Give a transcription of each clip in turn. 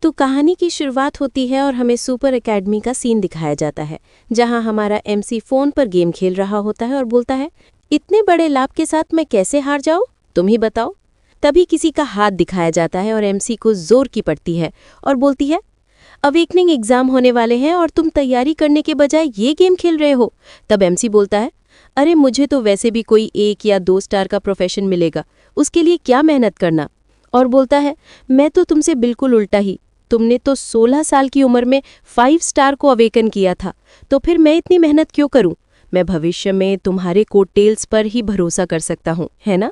तो कहानी की शुरुआत होती है और हमें सुपर एकेडमी का सीन दिखाया जाता है, जहां हमारा एमसी फोन पर गेम खेल रहा होता है और बोलता है, इतने बड़े लाभ के साथ मैं कैसे हार जाऊं, तुम ही बताओ। तभी किसी का हाथ दिखाया जाता है और एमसी को जोर की पड़ती है और बोलती है, अवेकनिंग एग्जाम होने वाले हैं और तुम तैयारी करने के बजाय ये गेम खेल रहे हो। तब एमसी बोलता है, अरे मुझे तो वैसे भी कोई 1 या 2 स्टार का प्रोफेशन मिलेगा, उसके लिए क्या मेहनत करना। और बोलता है, मैं तो तुमसे बिल्कुल उल्टा ही, तुमने तो 16 साल की उम्र में 5 स्टार को अवेकन किया था, तो फिर मैं इतनी मेहनत क्यों करूं। मैं भविष्य में तुम्हारे कोटेल्स पर ही भरोसा कर सकता हूं, है ना।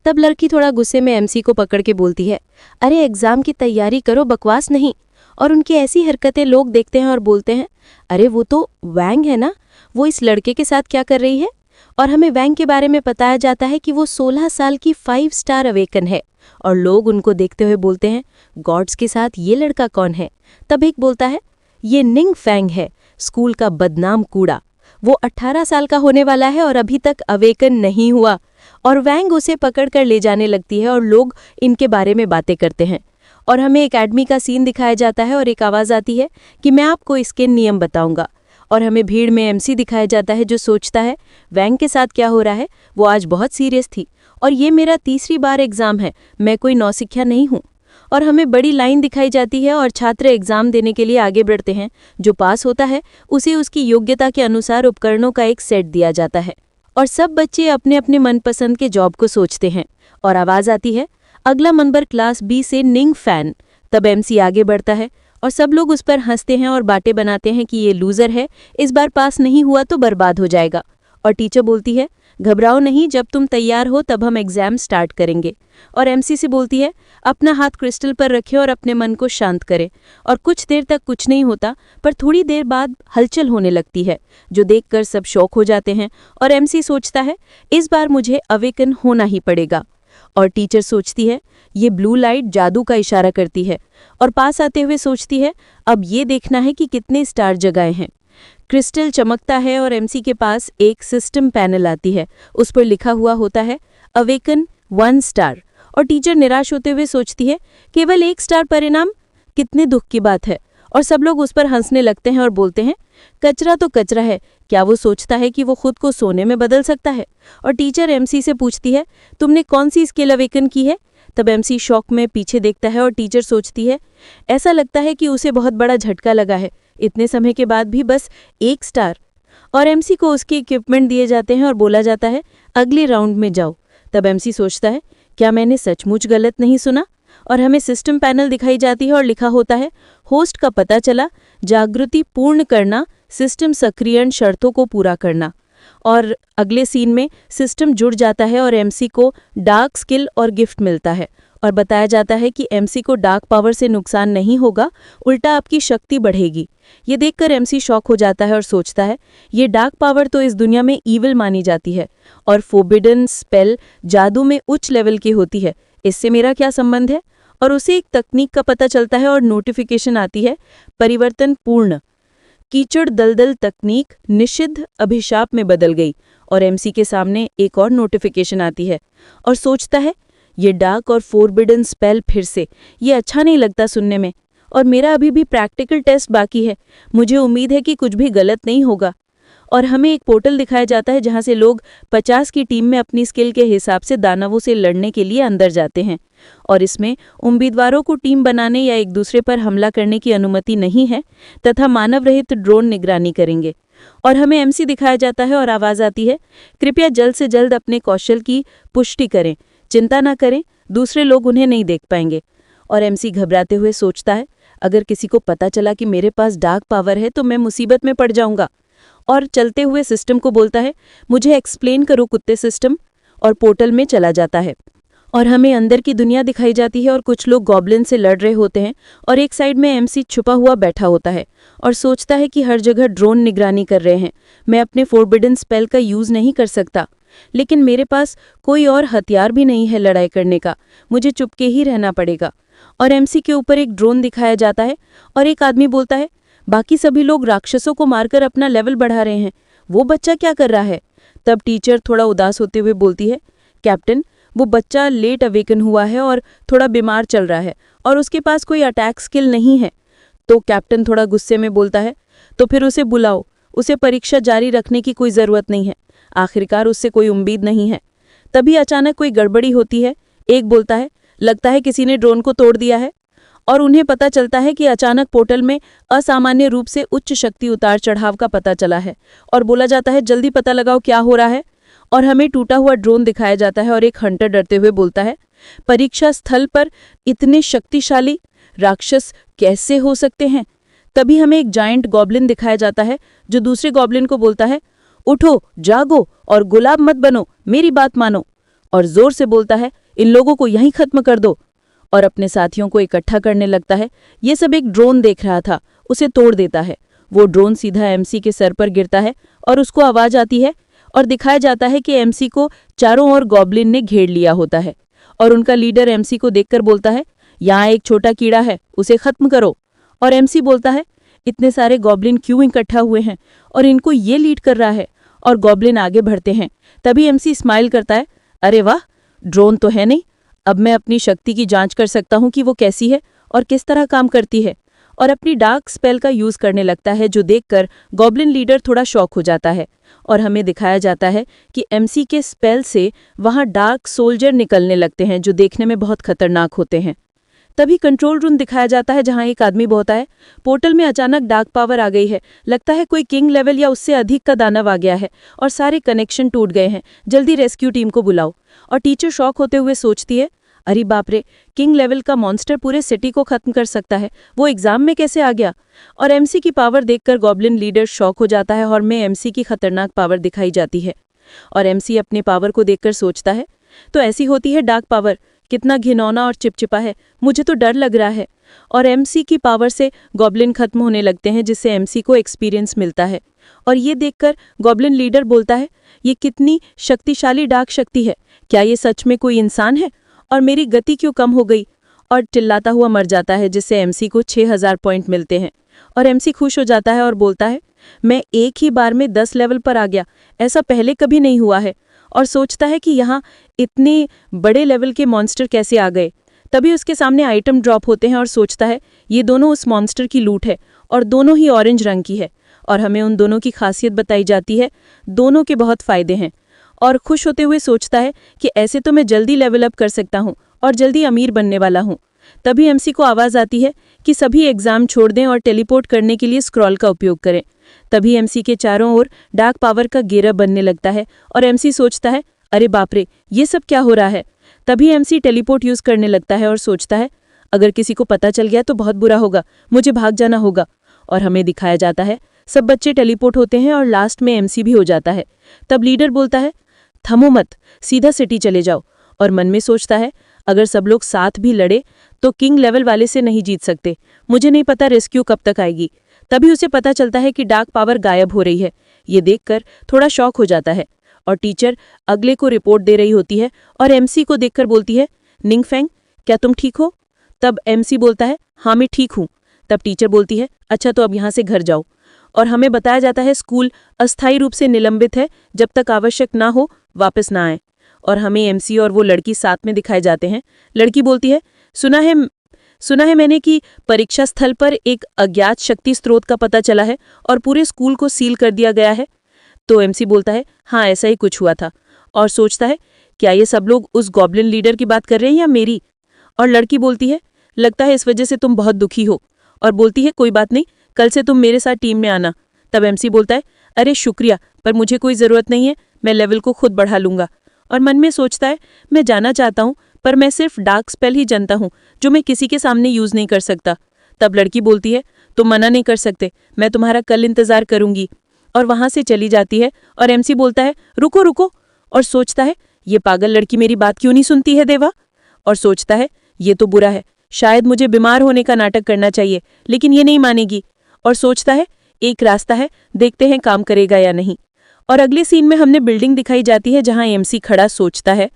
तब लड़की थोड़ा गुस्से में एमसी को पकड़ के बोलती है, अरे एग्जाम की तैयारी करो, बकवास नहीं। और उनकी ऐसी हरकतें लोग देखते हैं और बोलते हैं, अरे वो तो वैंग है ना, वो इस लड़के के साथ क्या कर रही है। और हमें वैंग के बारे में बताया जाता है कि वो 16 साल की 5 स्टार अवेकन है और लोग उनको देखते हुए बोलते हैं, गॉड्स के साथ ये लड़का कौन है। तब एक बोलता है, ये निंग फैंग है, स्कूल का बदनाम कूड़ा। वो 18 साल का होने वाला है और अभी तक अवेकन नहीं हुआ। और वैंग उसे पकड़कर ले जाने लगती है और लोग इनके बारे में बातें करते हैं। और हमें एकेडमी का सीन दिखाया जाता है और एक आवाज़ आती है कि मैं आपको इसके नियम बताऊंगा। और हमें भीड़ में एमसी दिखाया जाता है जो सोचता है, वैंग के साथ क्या हो रहा है, वो आज बहुत सीरियस थी और ये मेरा तीसरी बार एग्जाम है, मैं कोई नौसिखिया नहीं हूँ। और हमें बड़ी लाइन दिखाई जाती है और छात्र एग्जाम देने के लिए आगे बढ़ते हैं। जो पास होता है उसे उसकी योग्यता के अनुसार उपकरणों का एक सेट दिया जाता है और सब बच्चे अपने अपने मनपसंद के जॉब को सोचते हैं। और आवाज़ आती है, अगला नंबर क्लास बी से निंग फैन। तब एमसी आगे बढ़ता है और सब लोग उस पर हंसते हैं और बातें बनाते हैं कि ये लूजर है, इस बार पास नहीं हुआ तो बर्बाद हो जाएगा। और टीचर बोलती है, घबराओ नहीं, जब तुम तैयार हो तब हम एग्जाम स्टार्ट करेंगे। और एमसी से बोलती है, अपना हाथ क्रिस्टल पर रखें और अपने मन को शांत करें। और कुछ देर तक कुछ नहीं होता, पर थोड़ी देर बाद हलचल होने लगती है, जो देखकर सब शॉक हो जाते हैं। और एमसी सोचता है, इस बार मुझे अवेकन होना ही पड़ेगा। और टीचर सोचती है, ये ब्लू लाइट जादू का इशारा करती है। और पास आते हुए सोचती है, अब ये देखना है कि कितने स्टार जगाए हैं। क्रिस्टल चमकता है और एमसी के पास एक सिस्टम पैनल आती है, उस पर लिखा हुआ होता है, अवेकन 1 स्टार। और टीचर निराश होते हुए सोचती है, केवल 1 स्टार परिणाम, कितने दुख की बात है। और सब लोग उस पर हंसने लगते हैं और बोलते हैं, कचरा तो कचरा है, क्या वो सोचता है कि वो खुद को सोने में बदल सकता है। और टीचर एमसी से पूछती है, तुमने कौन सी स्किल अवेकन की है। तब एमसी शॉक में पीछे देखता है और टीचर सोचती है, ऐसा लगता है कि उसे बहुत बड़ा झटका लगा है, इतने समय के बाद भी बस 1 स्टार। और एमसी को उसके इक्विपमेंट दिए जाते हैं और बोला जाता है, अगले राउंड में जाओ। तब एमसी सोचता है, क्या मैंने सचमुच गलत नहीं सुना। और हमें सिस्टम पैनल दिखाई जाती है और लिखा होता है, होस्ट का पता चला, जागृति पूर्ण करना, सिस्टम सक्रियण शर्तों को पूरा करना। और अगले सीन में सिस्टम जुड़ जाता है और एमसी को डार्क स्किल और गिफ्ट मिलता है और बताया जाता है कि एमसी को डार्क पावर से नुकसान नहीं होगा, उल्टा आपकी शक्ति बढ़ेगी। ये देखकर एमसी शॉक हो जाता है और सोचता है, ये डार्क पावर तो इस दुनिया में ईविल मानी जाती है और फोरबिडन स्पेल जादू में उच्च लेवल की होती है, इससे मेरा क्या संबंध है। और उसे एक तकनीक का पता चलता है और नोटिफिकेशन आती है, परिवर्तन पूर्ण, कीचड़ दलदल तकनीक निषिद्ध अभिशाप में बदल गई। और एमसी के सामने एक और नोटिफिकेशन आती है और सोचता है, ये डार्क और फोरबिडन स्पेल फिर से, ये अच्छा नहीं लगता सुनने में। और मेरा अभी भी प्रैक्टिकल टेस्ट बाकी है, मुझे उम्मीद है कि कुछ भी गलत नहीं होगा। और हमें एक पोर्टल दिखाया जाता है जहां से लोग 50 की टीम में अपनी स्किल के हिसाब से दानवों से लड़ने के लिए अंदर जाते हैं। और इसमें उम्मीदवारों को टीम बनाने या एक दूसरे पर हमला करने की अनुमति नहीं है तथा मानव रहित ड्रोन निगरानी करेंगे। और हमें एमसी दिखाया जाता है और आवाज़ आती है, कृपया जल्द से जल्द अपने कौशल की पुष्टि करें, चिंता न करें, दूसरे लोग उन्हें नहीं देख पाएंगे। और एमसी घबराते हुए सोचता है, अगर किसी को पता चला कि मेरे पास डार्क पावर है तो मैं मुसीबत में पड़ जाऊंगा। और चलते हुए सिस्टम को बोलता है, मुझे एक्सप्लेन करो कुत्ते सिस्टम। और पोर्टल में चला जाता है और हमें अंदर की दुनिया दिखाई जाती है और कुछ लोग गॉब्लिन से लड़ रहे होते हैं और एक साइड में एमसी छुपा हुआ बैठा होता है और सोचता है कि हर जगह ड्रोन निगरानी कर रहे हैं, मैं अपने फोरबिडन स्पेल का यूज़ नहीं कर सकता, लेकिन मेरे पास कोई और हथियार भी नहीं है लड़ाई करने का, मुझे चुपके ही रहना पड़ेगा। और एमसी के ऊपर एक ड्रोन दिखाया जाता है और एक आदमी बोलता है, बाकी सभी लोग राक्षसों को मारकर अपना लेवल बढ़ा रहे हैं, वो बच्चा क्या कर रहा है। तब टीचर थोड़ा उदास होते हुए बोलती है, कैप्टन, वो बच्चा लेट अवेकन हुआ है और थोड़ा बीमार चल रहा है और उसके पास कोई अटैक स्किल नहीं है। तो कैप्टन थोड़ा गुस्से में बोलता है, तो फिर उसे बुलाओ, उसे परीक्षा जारी रखने की कोई ज़रूरत नहीं है, आखिरकार उससे कोई उम्मीद नहीं है। तभी अचानक कोई गड़बड़ी होती है। एक बोलता है, लगता है किसी ने ड्रोन को तोड़ दिया है। और उन्हें पता चलता है कि अचानक पोर्टल में असामान्य रूप से उच्च शक्ति उतार चढ़ाव का पता चला है और बोला जाता है जल्दी पता लगाओ क्या हो रहा है। और हमें टूटा हुआ ड्रोन दिखाया जाता है और एक हंटर डरते हुए बोलता है, परीक्षा स्थल पर इतने शक्तिशाली राक्षस कैसे हो सकते हैं। तभी हमें एक जायंट गॉब्लिन दिखाया जाता है जो दूसरे गॉब्लिन को बोलता है, उठो, जागो और गुलाब मत बनो, मेरी बात मानो। और जोर से बोलता है, इन लोगों को यहीं खत्म कर दो। और अपने साथियों को इकट्ठा करने लगता है। ये सब एक ड्रोन देख रहा था, उसे तोड़ देता है। वो ड्रोन सीधा एमसी के सर पर गिरता है और उसको आवाज आती है और दिखाया जाता है कि एमसी को चारों ओर गॉब्लिन ने घेर लिया होता है। और उनका लीडर एमसी को देखकर बोलता है, यहाँ एक छोटा कीड़ा है, उसे खत्म करो। और एमसी बोलता है, इतने सारे गॉब्लिन क्यों इकट्ठा हुए हैं और इनको ये लीड कर रहा है। और गॉब्लिन आगे बढ़ते हैं। तभी एमसी स्माइल करता है, अरे वाह, ड्रोन तो है नहीं, अब मैं अपनी शक्ति की जांच कर सकता हूं कि वो कैसी है और किस तरह काम करती है। और अपनी डार्क स्पेल का यूज करने लगता है, जो देखकर गॉब्लिन लीडर थोड़ा शॉक हो जाता है। और हमें दिखाया जाता है कि एमसी के स्पेल से वहां डार्क सोल्जर निकलने लगते हैं जो देखने में बहुत खतरनाक होते हैं। तभी कंट्रोल रूम दिखाया जाता है जहां एक आदमी बोलता है, पोर्टल में अचानक डार्क पावर आ गई है, लगता है कोई किंग लेवल या उससे अधिक का दानव आ गया है और सारे कनेक्शन टूट गए हैं, जल्दी रेस्क्यू टीम को बुलाओ। और टीचर शॉक होते हुए सोचती है, अरे बाप रे, किंग लेवल का मॉन्स्टर पूरे सिटी को खत्म कर सकता है, वो एग्जाम में कैसे आ गया। और एमसी की पावर देखकर गॉब्लिन लीडर शॉक हो जाता है और में एमसी की खतरनाक पावर दिखाई जाती है। और एमसी अपने पावर को देखकर सोचता है, तो ऐसी होती है डार्क पावर, कितना घिनौना और चिपचिपा है, मुझे तो डर लग रहा है। और एमसी की पावर से गॉब्लिन खत्म होने लगते हैं, जिससे एमसी को एक्सपीरियंस मिलता है। और ये देखकर गॉब्लिन लीडर बोलता है, ये कितनी शक्तिशाली डार्क शक्ति है, क्या ये सच में कोई इंसान है और मेरी गति क्यों कम हो गई। और चिल्लाता हुआ मर जाता है, जिससे एमसी को 6000 पॉइंट मिलते हैं। और एमसी खुश हो जाता है और बोलता है, मैं एक ही बार में 10 लेवल पर आ गया, ऐसा पहले कभी नहीं हुआ है। और सोचता है कि यहाँ इतने बड़े लेवल के मॉन्स्टर कैसे आ गए। तभी उसके सामने आइटम ड्रॉप होते हैं और सोचता है ये दोनों उस मॉन्स्टर की लूट है और दोनों ही ऑरेंज रंग की है। और हमें उन दोनों की खासियत बताई जाती है, दोनों के बहुत फायदे हैं। और खुश होते हुए सोचता है कि ऐसे तो मैं जल्दी लेवल अप कर सकता हूँ और जल्दी अमीर बनने वाला हूँ। तभी एमसी को आवाज़ आती है कि सभी एग्जाम छोड़ दें और टेलीपोर्ट करने के लिए स्क्रॉल का उपयोग करें। तभी एमसी के चारों ओर डार्क पावर का घेरा बनने लगता है और एमसी सोचता है, अरे बाप रे, ये सब क्या हो रहा है। तभी एमसी टेलीपोर्ट यूज करने लगता है और सोचता है, अगर किसी को पता चल गया तो बहुत बुरा होगा, मुझे भाग जाना होगा। और हमें दिखाया जाता है सब बच्चे टेलीपोर्ट होते हैं और लास्ट में एमसी भी हो जाता है। तब लीडर बोलता है, थमो मत, सीधा सिटी चले जाओ। और मन में सोचता है, अगर सब लोग साथ भी लड़े तो किंग लेवल वाले से नहीं जीत सकते, मुझे नहीं पता रेस्क्यू कब तक आएगी। तभी उसे पता चलता है कि डार्क पावर गायब हो रही है। ये देखकर थोड़ा शॉक हो जाता है। और टीचर अगले को रिपोर्ट दे रही होती है और एमसी को देखकर बोलती है, निंगफेंग, क्या तुम ठीक हो। तब एमसी बोलता है, हाँ मैं ठीक हूँ। तब टीचर बोलती है, अच्छा तो अब यहाँ से घर जाओ। और हमें बताया जाता है स्कूल अस्थायी रूप से निलंबित है, जब तक आवश्यक ना हो वापस ना आए। और हमें एमसी और वो लड़की साथ में दिखाए जाते हैं। लड़की बोलती है, सुना है मैंने कि परीक्षा स्थल पर एक अज्ञात शक्ति स्रोत का पता चला है और पूरे स्कूल को सील कर दिया गया है। तो एमसी बोलता है, हाँ ऐसा ही कुछ हुआ था। और सोचता है, क्या ये सब लोग उस गॉब्लिन लीडर की बात कर रहे हैं या मेरी। और लड़की बोलती है, लगता है इस वजह से तुम बहुत दुखी हो। और बोलती है, कोई बात नहीं, कल से तुम मेरे साथ टीम में आना। तब एमसी बोलता है, अरे शुक्रिया, पर मुझे कोई ज़रूरत नहीं है, मैं लेवल को खुद बढ़ा लूंगा। और मन में सोचता है, मैं जाना चाहता हूँ, पर मैं सिर्फ डार्क स्पेल ही जानता हूँ जो मैं किसी के सामने यूज़ नहीं कर सकता। तब लड़की बोलती है, तुम मना नहीं कर सकते, मैं तुम्हारा कल इंतज़ार करूंगी। और वहां से चली जाती है। और एमसी बोलता है, रुको रुको। और सोचता है, ये पागल लड़की मेरी बात क्यों नहीं सुनती है देवा। और सोचता है, ये तो बुरा है, शायद मुझे बीमार होने का नाटक करना चाहिए, लेकिन ये नहीं मानेगी। और सोचता है, एक रास्ता है, देखते हैं काम करेगा या नहीं। और अगले सीन में हमने बिल्डिंग दिखाई जाती है जहां एमसी खड़ा सोचता है।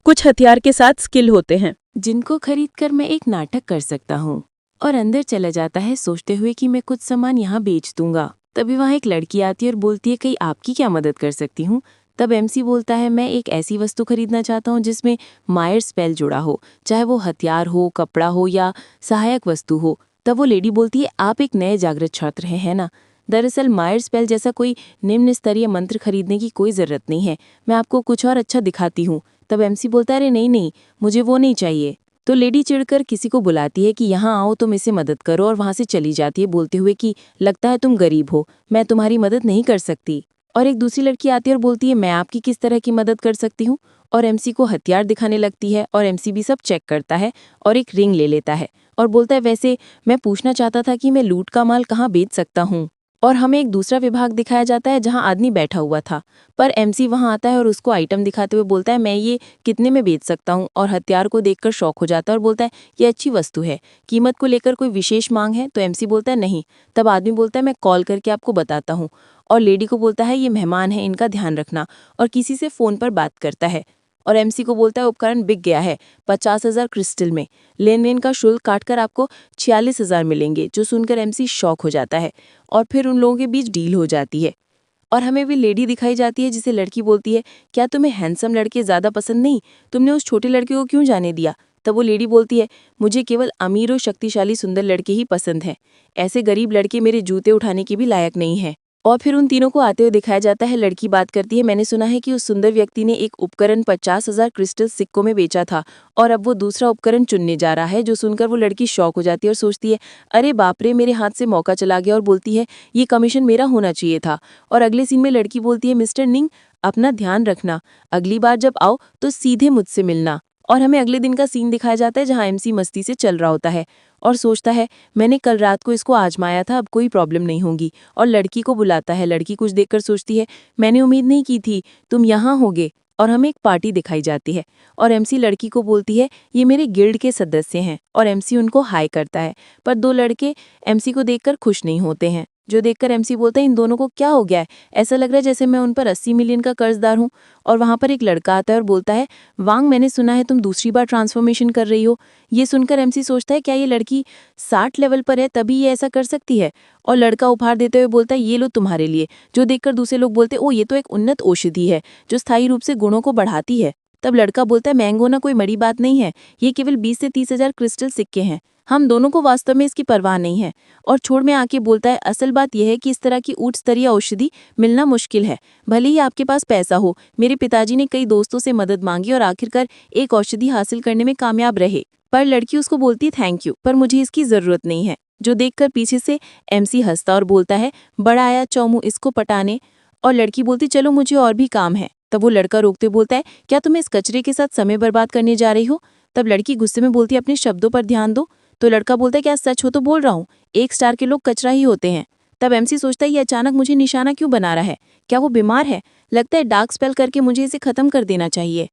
कुछ हथियार के साथ स्किल होते हैं जिनको खरीदकर मैं एक नाटक कर सकता हूँ। और अंदर चला जाता है सोचते हुए कि मैं कुछ सामान यहाँ बेच दूंगा। तभी वहाँ एक लड़की आती है और बोलती है, कहीं आपकी क्या मदद कर सकती हूँ। तब एमसी बोलता है मैं एक ऐसी वस्तु खरीदना चाहता हूँ जिसमें मायर स्पेल जुड़ा हो, चाहे वो हथियार हो, कपड़ा हो या सहायक वस्तु हो। तब वो लेडी बोलती है आप एक नए जागृत छात्र हैं, है ना? दरअसल मायर स्पेल जैसा कोई निम्न स्तरीय मंत्र खरीदने की कोई ज़रूरत नहीं है, मैं आपको कुछ और अच्छा दिखाती हूँ। तब एमसी बोलता है अरे नहीं नहीं, मुझे वो नहीं चाहिए। तो लेडी चिढ़कर किसी को बुलाती है कि यहाँ आओ, तुम इसे मदद करो, और वहाँ से चली जाती है बोलते हुए कि लगता है तुम गरीब हो, मैं तुम्हारी मदद नहीं कर सकती। और एक दूसरी लड़की आती है और बोलती है मैं आपकी किस तरह की मदद कर सकती हूँ, और एमसी को हथियार दिखाने लगती है और एमसी भी सब चेक करता है और एक रिंग ले लेता है और बोलता है वैसे मैं पूछना चाहता था कि मैं लूट का माल कहाँ बेच सकता हूँ। और हमें एक दूसरा विभाग दिखाया जाता है जहाँ आदमी बैठा हुआ था, पर एमसी वहाँ आता है और उसको आइटम दिखाते हुए बोलता है मैं ये कितने में बेच सकता हूँ, और हथियार को देखकर शौक हो जाता है और बोलता है ये अच्छी वस्तु है, कीमत को लेकर कोई विशेष मांग है? तो एमसी बोलता है नहीं। तब आदमी बोलता है मैं कॉल करके आपको बताता हूँ, और लेडी को बोलता है ये मेहमान है, इनका ध्यान रखना, और किसी से फ़ोन पर बात करता है। और एमसी को बोलता है उपकरण बिक गया है 50,000 क्रिस्टल में, लेन देन का शुल्क काटकर आपको 46,000 मिलेंगे। जो सुनकर एमसी शॉक हो जाता है और फिर उन लोगों के बीच डील हो जाती है। और हमें भी लेडी दिखाई जाती है जिसे लड़की बोलती है क्या तुम्हें हैंडसम लड़के ज़्यादा पसंद नहीं, तुमने उस छोटे लड़के को क्यों जाने दिया? तब वो लेडी बोलती है मुझे केवल अमीर और शक्तिशाली सुंदर लड़के ही पसंद हैं, ऐसे गरीब लड़के मेरे जूते उठाने के भी लायक नहीं हैं। और फिर उन तीनों को आते हुए दिखाया जाता है। लड़की बात करती है मैंने सुना है कि उस सुंदर व्यक्ति ने एक उपकरण 50,000 क्रिस्टल सिक्कों में बेचा था और अब वो दूसरा उपकरण चुनने जा रहा है। जो सुनकर वो लड़की शॉक हो जाती है और सोचती है अरे बाप रे, मेरे हाथ से मौका चला गया, और बोलती है ये कमीशन मेरा होना चाहिए था। और अगले सीन में लड़की बोलती है मिस्टर निंग, अपना ध्यान रखना, अगली बार जब आओ तो सीधे मुझसे मिलना। और हमें अगले दिन का सीन दिखाया जाता है जहाँ एमसी मस्ती से चल रहा होता है और सोचता है मैंने कल रात को इसको आजमाया था, अब कोई प्रॉब्लम नहीं होगी, और लड़की को बुलाता है। लड़की कुछ देखकर सोचती है मैंने उम्मीद नहीं की थी तुम यहाँ होगे। और हमें एक पार्टी दिखाई जाती है और एमसी लड़की को बोलती है ये मेरे गिल्ड के सदस्य हैं, और एमसी उनको हाई करता है। पर दो लड़के एमसी को देखकर खुश नहीं होते हैं, जो देखकर एमसी बोलता है इन दोनों को क्या हो गया है, ऐसा लग रहा है जैसे मैं उन पर 80 मिलियन का कर्जदार हूँ। और वहाँ पर एक लड़का आता है और बोलता है वांग, मैंने सुना है तुम दूसरी बार ट्रांसफॉर्मेशन कर रही हो। ये सुनकर एमसी सोचता है क्या ये लड़की 60 लेवल पर है तभी ये ऐसा कर सकती है, और लड़का उपहार देते हुए बोलता है ये लो तुम्हारे लिए। जो देखकर दूसरे लोग बोलते ओ ये तो एक उन्नत औषधि है जो स्थायी रूप से गुणों को बढ़ाती है। तब लड़का बोलता है मैंगो ना कोई बड़ी बात नहीं है, ये केवल 20 से 30,000 क्रिस्टल सिक्के हैं, हम दोनों को वास्तव में इसकी परवाह नहीं है। और छोड़ में आके बोलता है असल बात यह है कि इस तरह की उच्च स्तरीय औषधि मिलना मुश्किल है, भले ही आपके पास पैसा हो। मेरे पिताजी ने कई दोस्तों से मदद मांगी और आखिरकार एक औषधि हासिल करने में कामयाब रहे। पर लड़की उसको बोलती है थैंक यू, पर मुझे इसकी जरूरत नहीं है। जो देखकर पीछे से एमसी हंसता और बोलता है बड़ा आया चौमू इसको पटाने। और लड़की बोलती चलो मुझे और भी काम है। तब वो लड़का रोकते बोलता है क्या तुम इस कचरे के साथ समय बर्बाद करने जा रही हो? तब लड़की गुस्से में बोलती है अपने शब्दों पर ध्यान दो। तो लड़का बोलता है क्या सच हो तो बोल रहा हूँ, 1 स्टार के लोग कचरा ही होते हैं। तब एमसी सोचता है ये अचानक मुझे निशाना क्यों बना रहा है, क्या वो बीमार है? लगता है डार्क स्पेल करके मुझे इसे खत्म कर देना चाहिए।